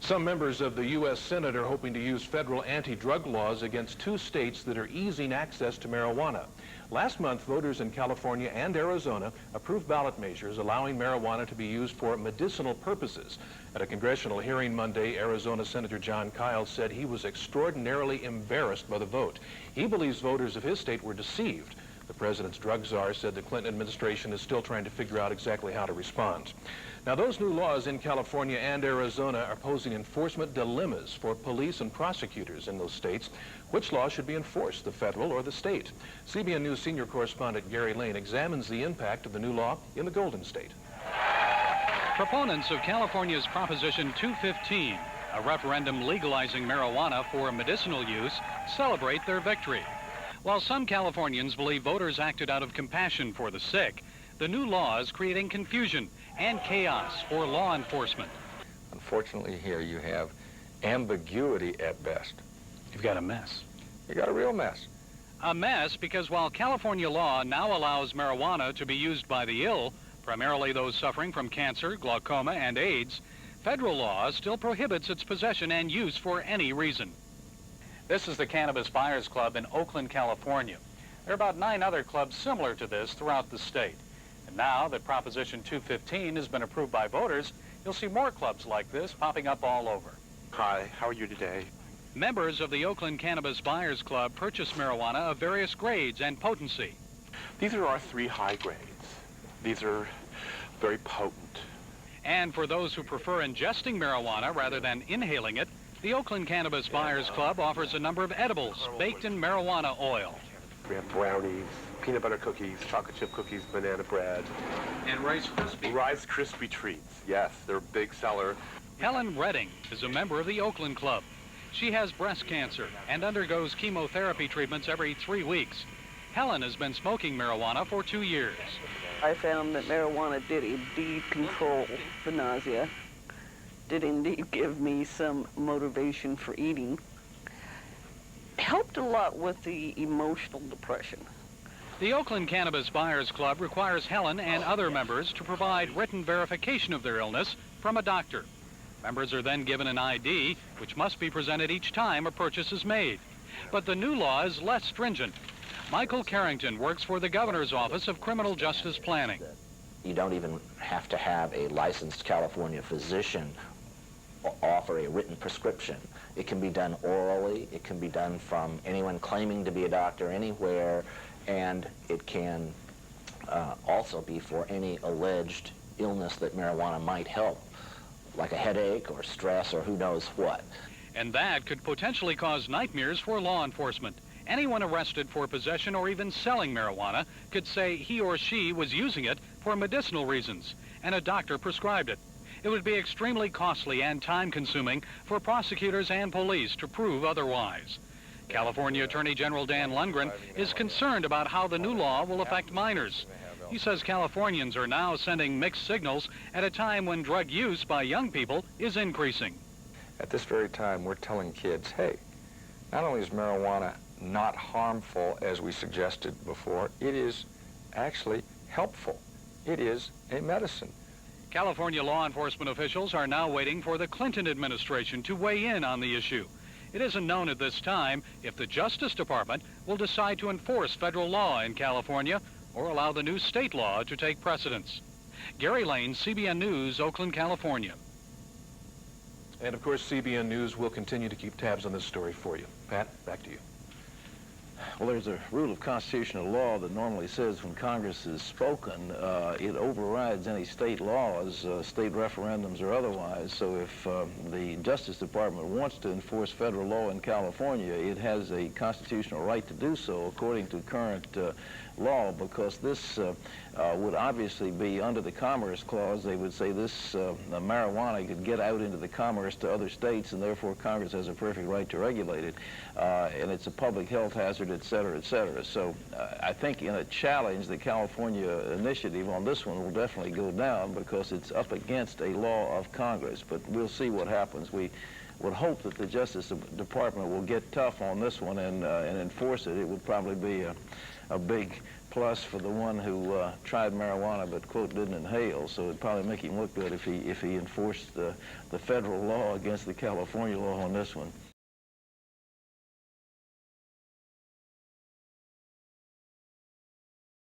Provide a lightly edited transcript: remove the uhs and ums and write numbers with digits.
Some members of the U.S. Senate are hoping to use federal anti-drug laws against two states that are easing access to marijuana. Last month, voters in California and Arizona approved ballot measures allowing marijuana to be used for medicinal purposes. At a congressional hearing Monday, Arizona Senator John Kyl said he was extraordinarily embarrassed by the vote. He believes voters of his state were deceived. The president's drug czar said the Clinton administration is still trying to figure out exactly how to respond. Now, those new laws in California and Arizona are posing enforcement dilemmas for police and prosecutors in those states. Which law should be enforced, the federal or the state? CBN News senior correspondent Gary Lane examines the impact of the new law in the Golden State. Proponents of California's Proposition 215, a referendum legalizing marijuana for medicinal use, celebrate their victory. While some Californians believe voters acted out of compassion for the sick, the new law is creating confusion and chaos for law enforcement. Unfortunately, here you have ambiguity at best. You've got a mess. You got a real mess. A mess because while California law now allows marijuana to be used by the ill, primarily those suffering from cancer, glaucoma, and AIDS, federal law still prohibits its possession and use for any reason. This is the Cannabis Buyers Club in Oakland, California. There are about 9 other clubs similar to this throughout the state. And now that Proposition 215 has been approved by voters, you'll see more clubs like this popping up all over. Hi, how are you today? Members of the Oakland Cannabis Buyers Club purchase marijuana of various grades and potency. These are our 3 high grades. These are very potent. And for those who prefer ingesting marijuana rather than inhaling it, the Oakland Cannabis Buyers Club offers a number of edibles baked in marijuana oil. We have brownies, peanut butter cookies, chocolate chip cookies, banana bread. And Rice Krispies. Rice Krispie treats, yes, they're a big seller. Helen Redding is a member of the Oakland Club. She has breast cancer and undergoes chemotherapy treatments every 3 weeks. Helen has been smoking marijuana for 2 years. I found that marijuana did indeed control the nausea, did indeed give me some motivation for eating. Helped a lot with the emotional depression. The Oakland Cannabis Buyers Club requires Helen and other members to provide written verification of their illness from a doctor. Members are then given an ID, which must be presented each time a purchase is made. But the new law is less stringent. Michael Carrington works for the Governor's Office of Criminal Justice Planning. You don't even have to have a licensed California physician offer a written prescription. It can be done orally, it can be done from anyone claiming to be a doctor anywhere, and it can also be for any alleged illness that marijuana might help, like a headache or stress or who knows what. And that could potentially cause nightmares for law enforcement. Anyone arrested for possession or even selling marijuana could say he or she was using it for medicinal reasons, and a doctor prescribed it. It would be extremely costly and time-consuming for prosecutors and police to prove otherwise. California Attorney General Dan Lundgren is concerned about how the new law will affect minors. He says Californians are now sending mixed signals at a time when drug use by young people is increasing. At this very time, we're telling kids, hey, not only is marijuana not harmful, as we suggested before, it is actually helpful. It is a medicine. California law enforcement officials are now waiting for the Clinton administration to weigh in on the issue. It isn't known at this time if the Justice Department will decide to enforce federal law in California or allow the new state law to take precedence. Gary Lane, CBN News, Oakland, California. And of course, CBN News will continue to keep tabs on this story for you. Pat, back to you. Well, there's a rule of constitutional law that normally says when Congress has spoken, it overrides any state laws, state referendums or otherwise. So if the Justice Department wants to enforce federal law in California, it has a constitutional right to do so according to current law, because this would obviously be under the Commerce Clause. They would say this marijuana could get out into the commerce to other states, and therefore Congress has a perfect right to regulate it. And it's a public health hazard, et cetera, et cetera. So I think in a challenge, the California initiative on this one will definitely go down because it's up against a law of Congress. But we'll see what happens. We would hope that the Justice Department will get tough on this one and enforce it. It would probably be a big plus for the one who tried marijuana but, quote, didn't inhale. So it'd probably make him look good if he enforced the federal law against the California law on this one.